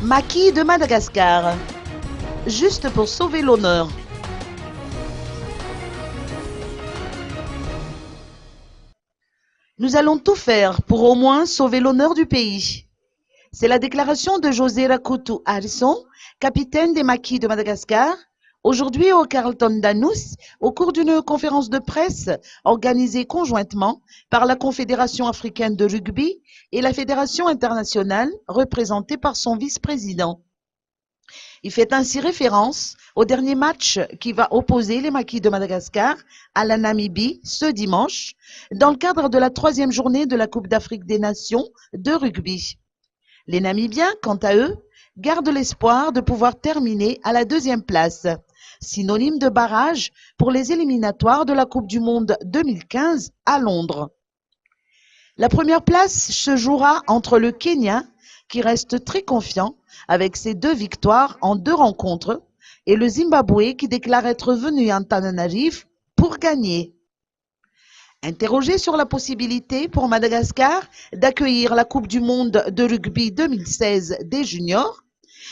Maquis de Madagascar, juste pour sauver l'honneur. Nous allons tout faire pour au moins sauver l'honneur du pays. C'est la déclaration de José Rakutu Harrison, capitaine des Maquis de Madagascar, aujourd'hui au Carlton Danus, au cours d'une conférence de presse organisée conjointement par la Confédération africaine de rugby et la Fédération internationale, représentée par son vice-président. Il fait ainsi référence au dernier match qui va opposer les Maquis de Madagascar à la Namibie ce dimanche, dans le cadre de la 3e journée de la Coupe d'Afrique des Nations de rugby. Les Namibiens, quant à eux, gardent l'espoir de pouvoir terminer à la 2e place, synonyme de barrage pour les éliminatoires de la Coupe du Monde 2015 à Londres. La première place se jouera entre le Kenya, qui reste très confiant avec ses 2 victoires en 2 rencontres, et le Zimbabwe qui déclare être venu à Antananarivo pour gagner. Interrogé sur la possibilité pour Madagascar d'accueillir la Coupe du Monde de rugby 2016 des juniors,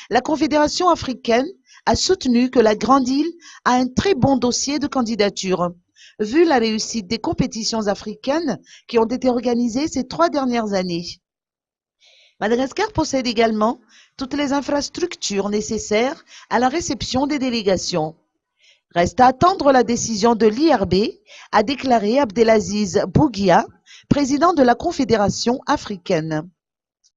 la Confédération africaine a soutenu que la Grande Île a un très bon dossier de candidature, vu la réussite des compétitions africaines qui ont été organisées ces 3 dernières années. Madagascar possède également toutes les infrastructures nécessaires à la réception des délégations. Reste à attendre la décision de l'IRB, a déclaré Abdelaziz Bouguia, président de la Confédération africaine.